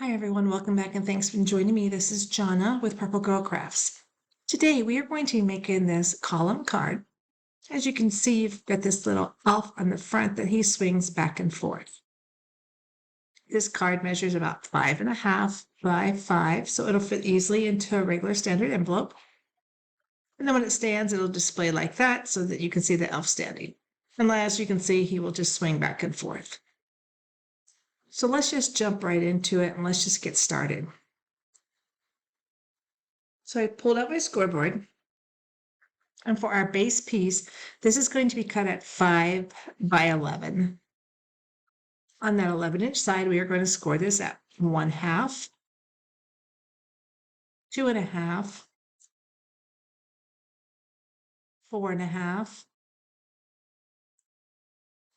Hi everyone, welcome back and thanks for joining me. This is Jonna with Purple Girl Crafts. Today we are going to be making this column card. As you can see, you've got this little elf on the front that he swings back and forth. This card measures about 5.5 by 5, so it'll fit easily into a regular standard envelope. And then when it stands, it'll display like that so that you can see the elf standing. And as you can see, he will just swing back and forth. So let's just jump right into it and let's just get started. So I pulled out my scoreboard, and for our base piece, this is going to be cut at 5 by 11. On that 11-inch side, we are going to score this at 1/2, 2.5, 4.5,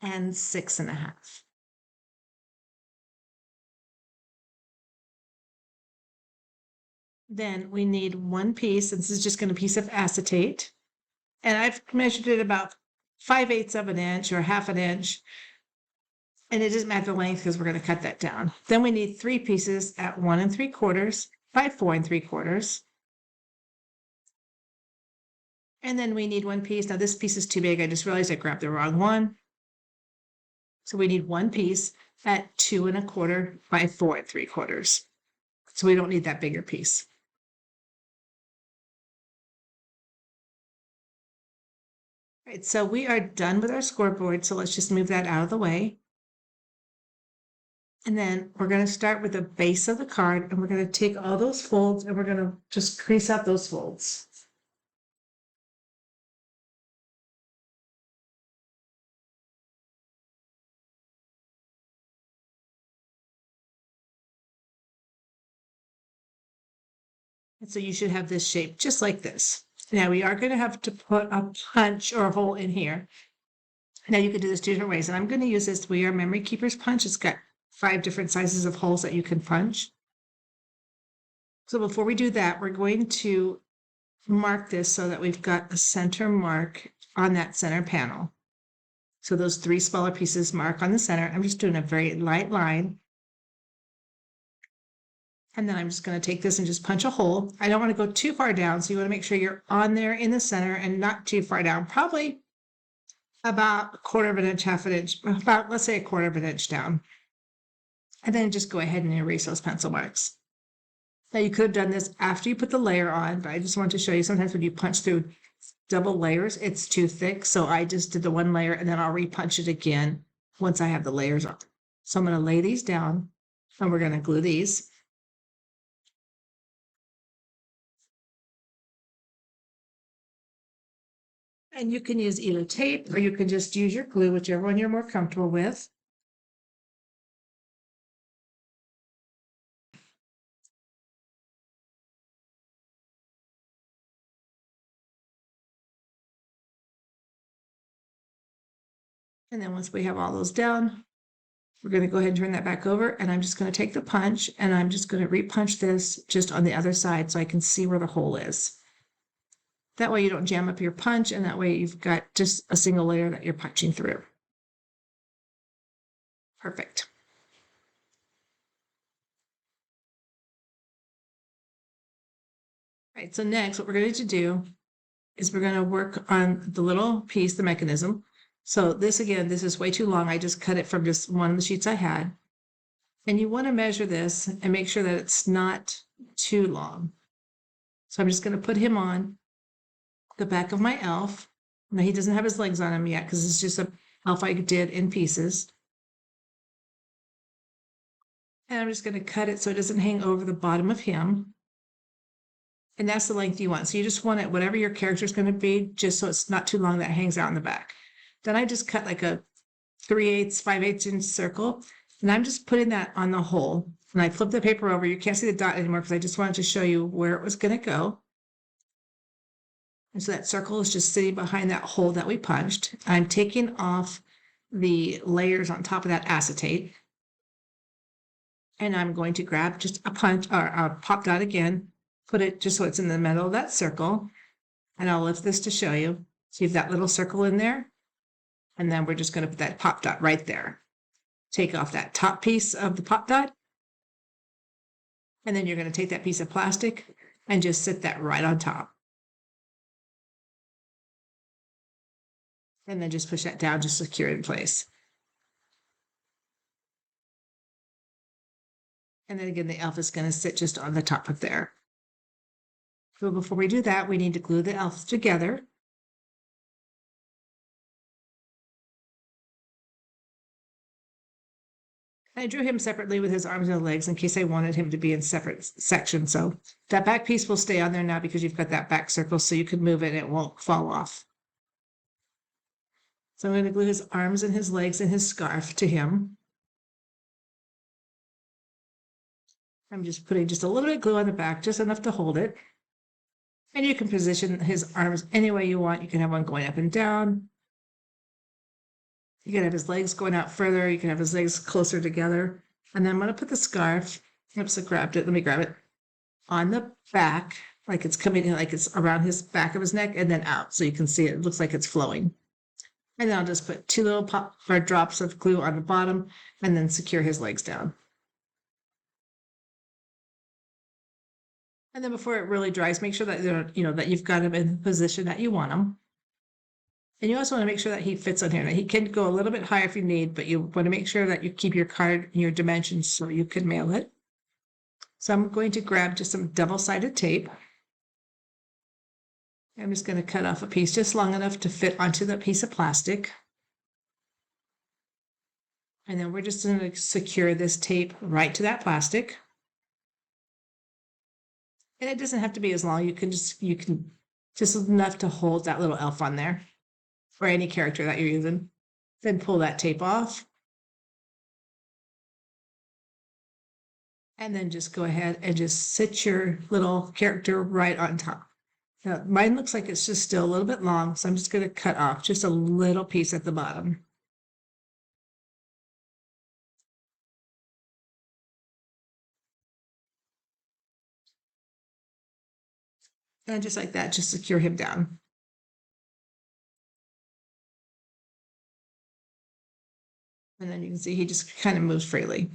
and 6.5. Then we need one piece, and this is just going to be a piece of acetate. And I've measured it about 5/8 of an inch or 1/2 an inch. And it doesn't matter the length because we're going to cut that down. Then we need 3 pieces at 1 3/4 by 4 3/4. And then we need one piece. Now this piece is too big. I just realized I grabbed the wrong one. So we need one piece at 2 1/4 by 4 3/4. So we don't need that bigger piece. All right, so we are done with our scoreboard. So let's just move that out of the way. And then we're going to start with the base of the card, and we're going to take all those folds and we're going to just crease out those folds. And so you should have this shape just like this. Now we are going to have to put a punch or a hole in here. Now you can do this 2 different ways, and I'm going to use this We Are Memory Keepers punch. It's got 5 different sizes of holes that you can punch. So before we do that, we're going to mark this so that we've got a center mark on that center panel. So those 3 smaller pieces mark on the center. I'm just doing a very light line. And then I'm just going to take this and just punch a hole. I don't want to go too far down, so you want to make sure you're on there in the center and not too far down. Probably about 1/4 of an inch, 1/2 an inch, about, let's say, 1/4 of an inch down. And then just go ahead and erase those pencil marks. Now you could have done this after you put the layer on, but I just want to show you sometimes when you punch through double layers, it's too thick. So I just did the 1 layer and then I'll repunch it again once I have the layers on. So I'm going to lay these down and we're going to glue these. And you can use either tape or you can just use your glue, whichever one you're more comfortable with. And then once we have all those down, we're going to go ahead and turn that back over. And I'm just going to take the punch and I'm just going to repunch this just on the other side so I can see where the hole is. That way you don't jam up your punch, and that way you've got just a single layer that you're punching through. Perfect. All right, so next what we're going to do is we're going to work on the little piece, the mechanism. So this, again, this is way too long. I just cut it from just one of the sheets I had. And you want to measure this and make sure that it's not too long. So I'm just going to put him on the back of my elf. Now he doesn't have his legs on him yet because it's just an elf I did in pieces. And I'm just going to cut it so it doesn't hang over the bottom of him. And that's the length you want. So you just want it, whatever your character is going to be, just so it's not too long that hangs out in the back. Then I just cut like a 3/8, 5/8 inch circle. And I'm just putting that on the hole. And I flip the paper over. You can't see the dot anymore because I just wanted to show you where it was going to go. And so that circle is just sitting behind that hole that we punched. I'm taking off the layers on top of that acetate. And I'm going to grab just a punch or a pop dot again, put it just so it's in the middle of that circle. And I'll lift this to show you. See that little circle in there? And then we're just going to put that pop dot right there. Take off that top piece of the pop dot. And then you're going to take that piece of plastic and just sit that right on top. And then just push that down to secure it in place. And then again, the elf is going to sit just on the top of there. So before we do that, we need to glue the elf together. I drew him separately with his arms and legs in case I wanted him to be in separate sections. So that back piece will stay on there now because you've got that back circle, so you can move it and it won't fall off. So I'm going to glue his arms and his legs and his scarf to him. I'm just putting just a little bit of glue on the back, just enough to hold it. And you can position his arms any way you want. You can have one going up and down. You can have his legs going out further. You can have his legs closer together. And then I'm going to put the scarf, oops, I grabbed it. Let me grab it, on the back, like it's coming in, like it's around his back of his neck and then out. So you can see it looks like it's flowing. And then I'll just put 2 little drops of glue on the bottom and then secure his legs down. And then before it really dries, make sure that that you've got him in the position that you want him. And you also want to make sure that he fits on here. Now, he can go a little bit higher if you need, but you want to make sure that you keep your card in your dimensions so you can mail it. So I'm going to grab just some double-sided tape. I'm just going to cut off a piece just long enough to fit onto the piece of plastic. And then we're just going to secure this tape right to that plastic. And it doesn't have to be as long. You can just enough to hold that little elf on there, or any character that you're using. Then pull that tape off. And then just go ahead and just sit your little character right on top. Now, mine looks like it's just still a little bit long, so I'm just going to cut off just a little piece at the bottom. And just like that, just secure him down. And then you can see he just kind of moves freely.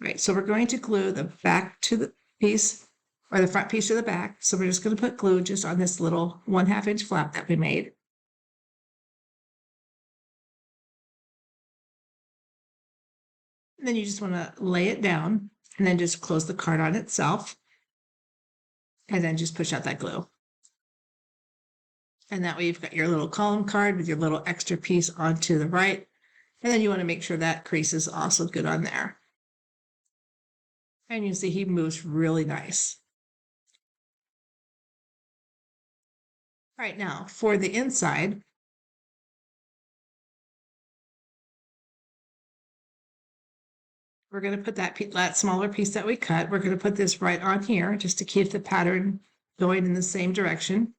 All right, so we're going to glue the back to the piece, or the front piece to the back. So we're just going to put glue just on this little 1/2 inch flap that we made. And then you just want to lay it down and then just close the card on itself. And then just push out that glue. And that way you've got your little column card with your little extra piece onto the right. And then you want to make sure that crease is also good on there. And you see he moves really nice. All right, now for the inside, we're going to put that smaller piece that we cut. We're going to put this right on here just to keep the pattern going in the same direction.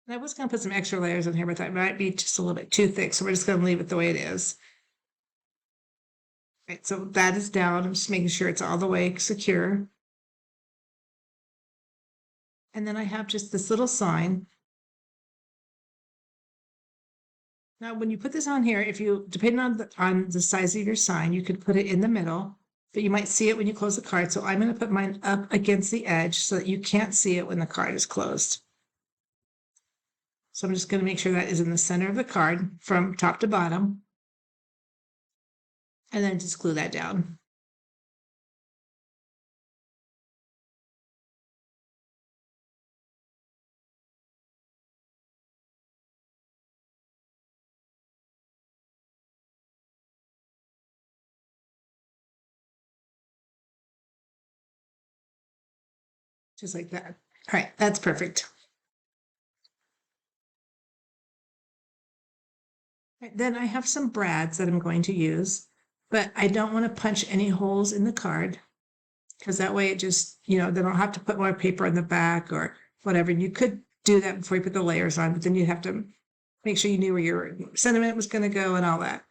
And I was going to put some extra layers in here, but that might be just a little bit too thick. So we're just going to leave it the way it is. All right, so that is down. I'm just making sure it's all the way secure. And then I have just this little sign. Now, when you put this on here, depending on the size of your sign, you could put it in the middle, but you might see it when you close the card. So I'm going to put mine up against the edge so that you can't see it when the card is closed. So I'm just going to make sure that is in the center of the card from top to bottom. And then just glue that down. Just like that. All right, that's perfect. Right, then I have some brads that I'm going to use, but I don't want to punch any holes in the card because that way it just, they don't have to put more paper on the back or whatever. You could do that before you put the layers on, but then you'd have to make sure you knew where your sentiment was going to go and all that.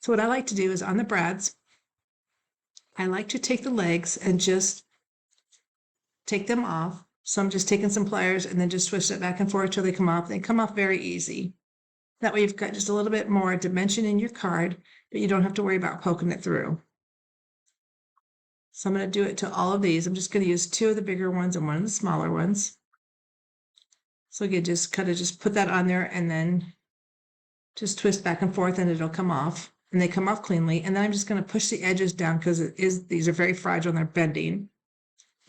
So what I like to do is on the brads, I like to take the legs and just take them off So I'm just taking some pliers and then just twist it back and forth till they come off. They come off very easy. That way you've got just a little bit more dimension in your card, but you don't have to worry about poking it through. So I'm going to do it to all of these. I'm just going to use 2 of the bigger ones and 1 of the smaller ones. So again, just kind of just put that on there and then just twist back and forth and it'll come off. And they come off cleanly. And then I'm just going to push the edges down because these are very fragile and they're bending.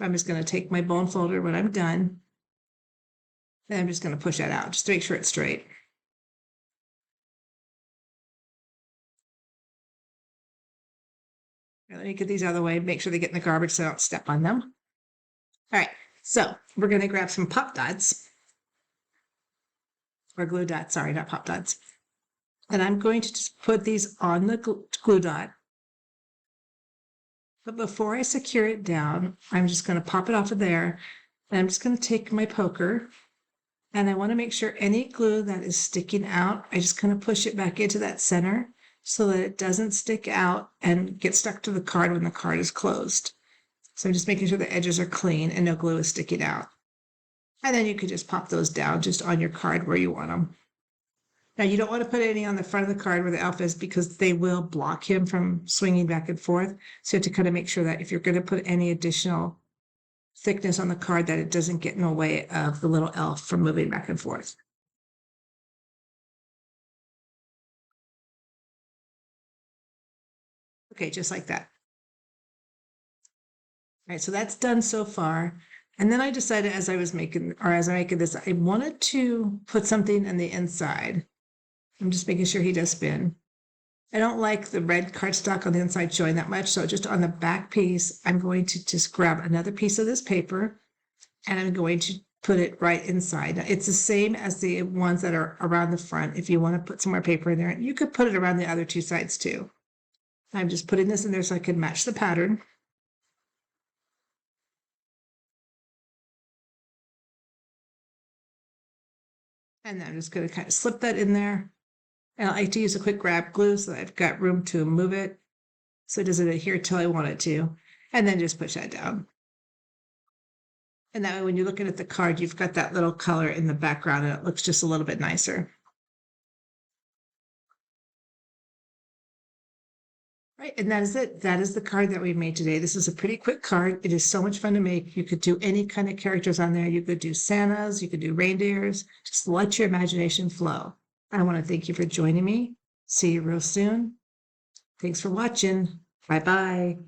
I'm just going to take my bone folder when I'm done. And I'm just going to push that out just to make sure it's straight. Let me get these out of the way, make sure they get in the garbage so I don't step on them. All right, so we're going to grab some pop dots. Or glue dots, sorry, not pop dots. And I'm going to just put these on the glue dot. But before I secure it down, I'm just going to pop it off of there. And I'm just going to take my poker. And I want to make sure any glue that is sticking out, I just kind of push it back into that center so that it doesn't stick out and get stuck to the card when the card is closed. So I'm just making sure the edges are clean and no glue is sticking out. And then you could just pop those down just on your card where you want them. Now you don't want to put any on the front of the card where the elf is because they will block him from swinging back and forth. So you have to kind of make sure that if you're going to put any additional thickness on the card that it doesn't get in the way of the little elf from moving back and forth. Okay, just like that. All right, so that's done so far. And then I decided as I'm making this, I wanted to put something in the inside. I'm just making sure he does spin. I don't like the red cardstock on the inside showing that much. So just on the back piece, I'm going to just grab another piece of this paper and I'm going to put it right inside. Now, it's the same as the ones that are around the front. If you want to put some more paper in there, you could put it around the other 2 sides too. I'm just putting this in there so I can match the pattern. And then I'm just going to kind of slip that in there. And I like to use a quick grab glue so that I've got room to move it so it doesn't adhere till I want it to. And then just push that down. And that way when you're looking at the card, you've got that little color in the background and it looks just a little bit nicer. Right, and that is it. That is the card that we made today. This is a pretty quick card. It is so much fun to make. You could do any kind of characters on there. You could do Santas, you could do reindeers. Just let your imagination flow. I want to thank you for joining me. See you real soon. Thanks for watching. Bye-bye.